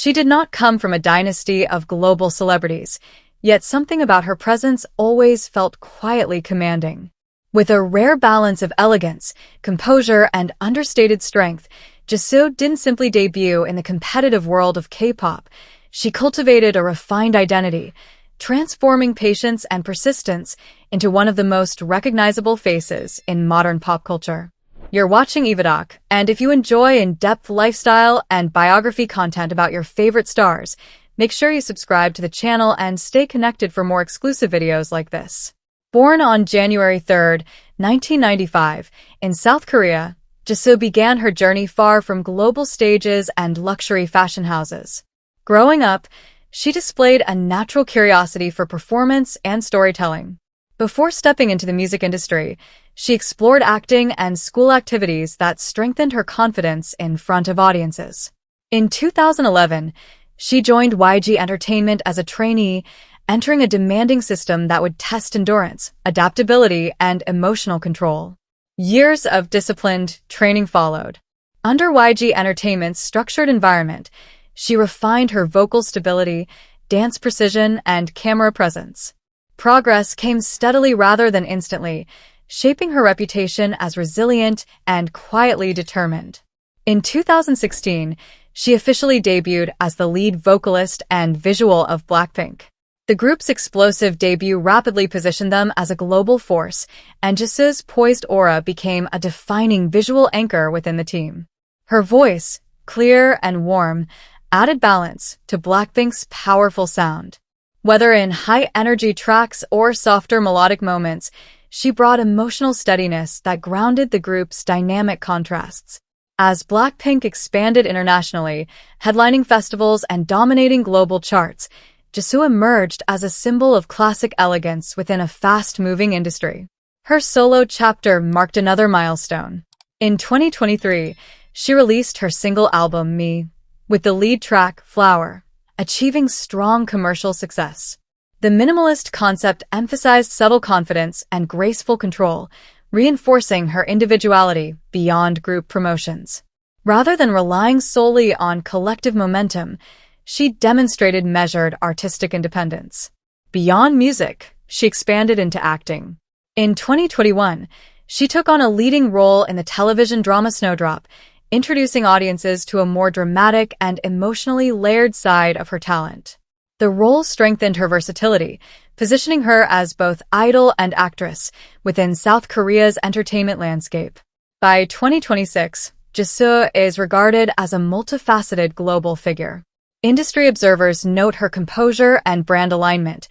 She did not come from a dynasty of global celebrities, yet something about her presence always felt quietly commanding. With a rare balance of elegance, composure, and understated strength, Jisoo didn't simply debut in the competitive world of K-pop. She cultivated a refined identity, transforming patience and persistence into one of the most recognizable faces in modern pop culture. You're watching EvaDoc, and if you enjoy in-depth lifestyle and biography content about your favorite stars, make sure you subscribe to the channel and stay connected for more exclusive videos like this. Born on January 3, 1995, in South Korea, Jisoo began her journey far from global stages and luxury fashion houses. Growing up, she displayed a natural curiosity for performance and storytelling. Before stepping into the music industry, she explored acting and school activities that strengthened her confidence in front of audiences. In 2011, she joined YG Entertainment as a trainee, entering a demanding system that would test endurance, adaptability, and emotional control. Years of disciplined training followed. Under YG Entertainment's structured environment, she refined her vocal stability, dance precision, and camera presence. Progress came steadily rather than instantly, shaping her reputation as resilient and quietly determined. In 2016, she officially debuted as the lead vocalist and visual of BLACKPINK. The group's explosive debut rapidly positioned them as a global force, and Jisoo's poised aura became a defining visual anchor within the team. Her voice, clear and warm, added balance to BLACKPINK's powerful sound. Whether in high-energy tracks or softer melodic moments, she brought emotional steadiness that grounded the group's dynamic contrasts. As BLACKPINK expanded internationally, headlining festivals and dominating global charts, Jisoo emerged as a symbol of classic elegance within a fast-moving industry. Her solo chapter marked another milestone. In 2023, she released her single album, Me, with the lead track, Flower, achieving strong commercial success. The minimalist concept emphasized subtle confidence and graceful control, reinforcing her individuality beyond group promotions. Rather than relying solely on collective momentum, she demonstrated measured artistic independence. Beyond music, she expanded into acting. In 2021, she took on a leading role in the television drama Snowdrop, introducing audiences to a more dramatic and emotionally layered side of her talent. The role strengthened her versatility, positioning her as both idol and actress within South Korea's entertainment landscape. By 2026, Jisoo is regarded as a multifaceted global figure. Industry observers note her composure and brand alignment.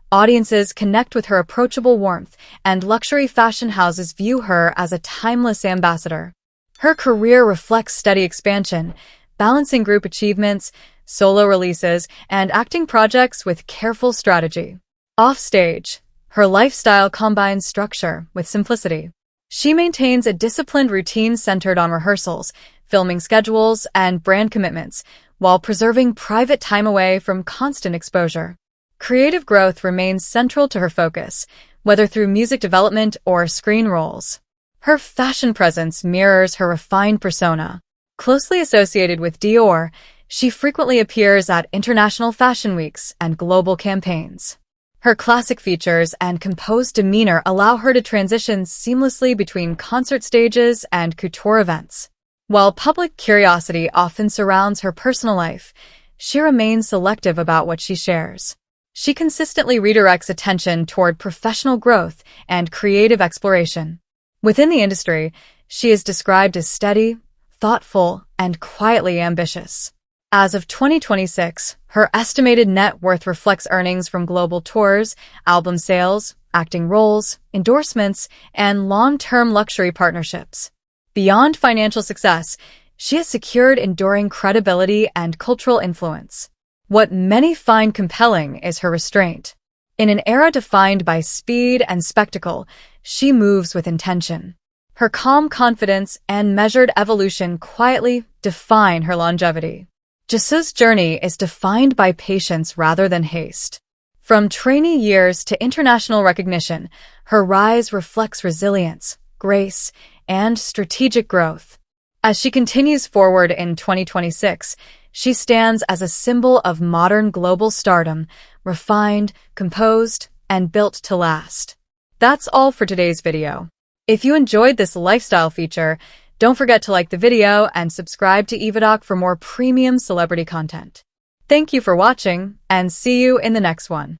Audiences connect with her approachable warmth, and luxury fashion houses view her as a timeless ambassador. Her career reflects steady expansion, balancing group achievements, solo releases, and acting projects with careful strategy. Offstage, her lifestyle combines structure with simplicity. She maintains a disciplined routine centered on rehearsals, filming schedules, and brand commitments, while preserving private time away from constant exposure. Creative growth remains central to her focus, whether through music development or screen roles. Her fashion presence mirrors her refined persona. Closely associated with Dior, she frequently appears at international fashion weeks and global campaigns. Her classic features and composed demeanor allow her to transition seamlessly between concert stages and couture events. While public curiosity often surrounds her personal life, she remains selective about what she shares. She consistently redirects attention toward professional growth and creative exploration. Within the industry, she is described as steady, thoughtful, and quietly ambitious. As of 2026, her estimated net worth reflects earnings from global tours, album sales, acting roles, endorsements, and long-term luxury partnerships. Beyond financial success, she has secured enduring credibility and cultural influence. What many find compelling is her restraint. In an era defined by speed and spectacle, she moves with intention. Her calm confidence and measured evolution quietly define her longevity. Jisoo's journey is defined by patience rather than haste. From trainee years to international recognition, her rise reflects resilience, grace, and strategic growth. As she continues forward in 2026, she stands as a symbol of modern global stardom, refined, composed, and built to last. That's all for today's video. If you enjoyed this lifestyle feature, don't forget to like the video and subscribe to EvaDoc for more premium celebrity content. Thank you for watching, and see you in the next one.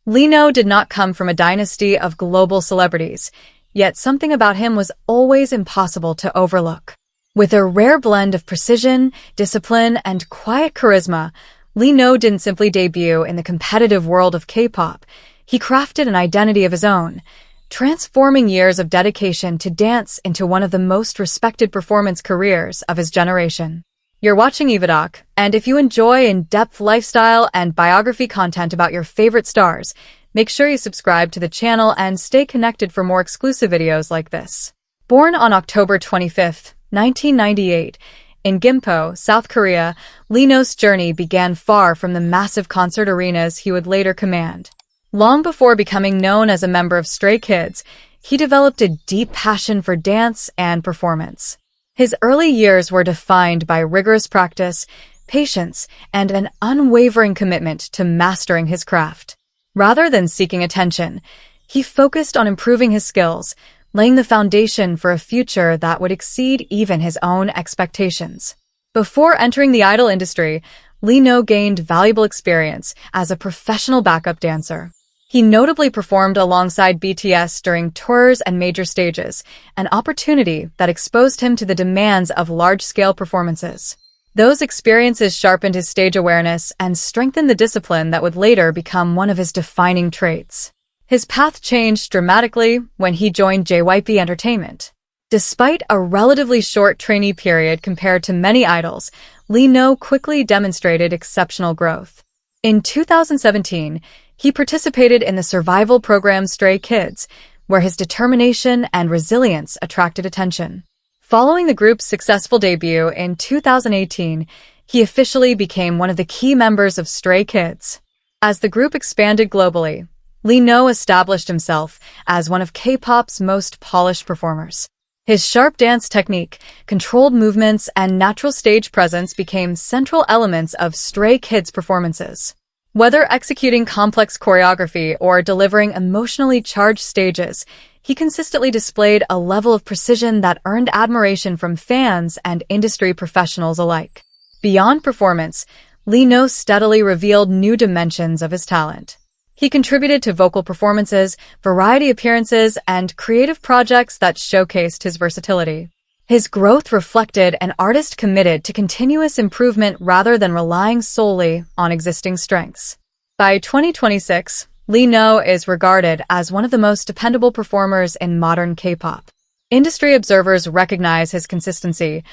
Limbo did not come from a dynasty of global celebrities, yet something about him was always impossible to overlook. With a rare blend of precision, discipline, and quiet charisma, Limbo didn't simply debut in the competitive world of K-pop. He crafted an identity of his own, transforming years of dedication to dance into one of the most respected performance careers of his generation. You're watching EvaDoc, and if you enjoy in-depth lifestyle and biography content about your favorite stars, make sure you subscribe to the channel and stay connected for more exclusive videos like this. Born on October 25, 1998, in Gimpo, South Korea, Limbo's journey began far from the massive concert arenas he would later command. Long before becoming known as a member of Stray Kids, he developed a deep passion for dance and performance. His early years were defined by rigorous practice, patience, and an unwavering commitment to mastering his craft. Rather than seeking attention, he focused on improving his skills, laying the foundation for a future that would exceed even his own expectations. Before entering the idol industry, Limbo gained valuable experience as a professional backup dancer. He notably performed alongside BTS during tours and major stages, an opportunity that exposed him to the demands of large-scale performances. Those experiences sharpened his stage awareness and strengthened the discipline that would later become one of his defining traits. His path changed dramatically when he joined JYP Entertainment. Despite a relatively short trainee period compared to many idols, Limbo quickly demonstrated exceptional growth. In 2017, he participated in the survival program Stray Kids, where his determination and resilience attracted attention. Following the group's successful debut in 2018, he officially became one of the key members of Stray Kids. As the group expanded globally, Limbo established himself as one of K-pop's most polished performers. His sharp dance technique, controlled movements, and natural stage presence became central elements of Stray Kids' performances. Whether executing complex choreography or delivering emotionally charged stages, he consistently displayed a level of precision that earned admiration from fans and industry professionals alike. Beyond performance, Limbo steadily revealed new dimensions of his talent. He contributed to vocal performances, variety appearances, and creative projects that showcased his versatility. His growth reflected an artist committed to continuous improvement rather than relying solely on existing strengths. By 2026, Limbo is regarded as one of the most dependable performers in modern K-pop. Industry observers recognize his consistency,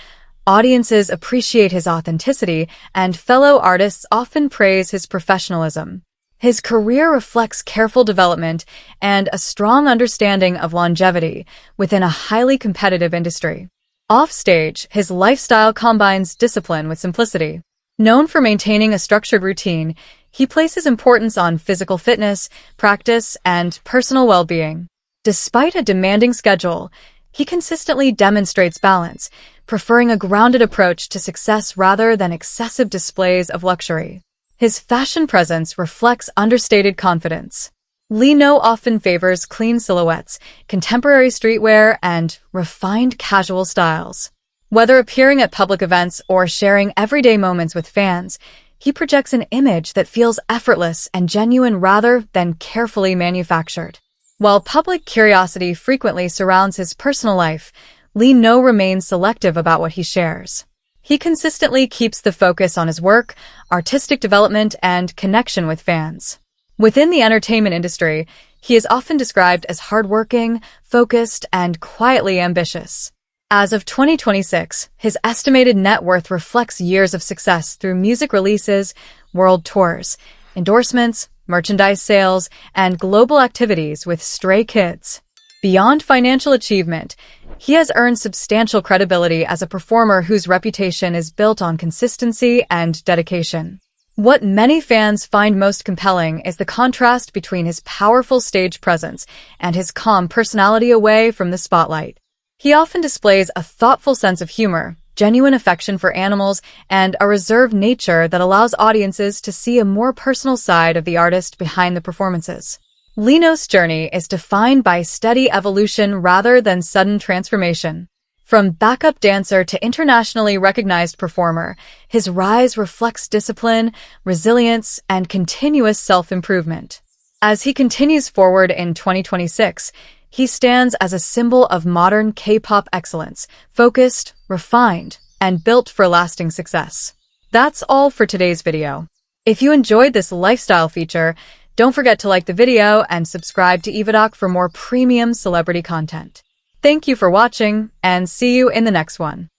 audiences appreciate his authenticity, and fellow artists often praise his professionalism. His career reflects careful development and a strong understanding of longevity within a highly competitive industry. Offstage, his lifestyle combines discipline with simplicity. Known for maintaining a structured routine, he places importance on physical fitness, practice, and personal well-being. Despite a demanding schedule, he consistently demonstrates balance, preferring a grounded approach to success rather than excessive displays of luxury. His fashion presence reflects understated confidence. Limbo often favors clean silhouettes, contemporary streetwear, and refined casual styles. Whether appearing at public events or sharing everyday moments with fans, he projects an image that feels effortless and genuine rather than carefully manufactured. While public curiosity frequently surrounds his personal life, Limbo remains selective about what he shares. He consistently keeps the focus on his work, artistic development, and connection with fans. Within the entertainment industry, he is often described as hardworking, focused, and quietly ambitious. As of 2026, his estimated net worth reflects years of success through music releases, world tours, endorsements, merchandise sales, and global activities with Stray Kids. Beyond financial achievement, he has earned substantial credibility as a performer whose reputation is built on consistency and dedication. What many fans find most compelling is the contrast between his powerful stage presence and his calm personality away from the spotlight. He often displays a thoughtful sense of humor, genuine affection for animals, and a reserved nature that allows audiences to see a more personal side of the artist behind the performances. Lino's journey is defined by steady evolution rather than sudden transformation. From backup dancer to internationally recognized performer, his rise reflects discipline, resilience, and continuous self-improvement. As he continues forward in 2026, he stands as a symbol of modern K-pop excellence, focused, refined, and built for lasting success. That's all for today's video. If you enjoyed this lifestyle feature, don't forget to like the video and subscribe to EvaDoc for more premium celebrity content. Thank you for watching, and see you in the next one.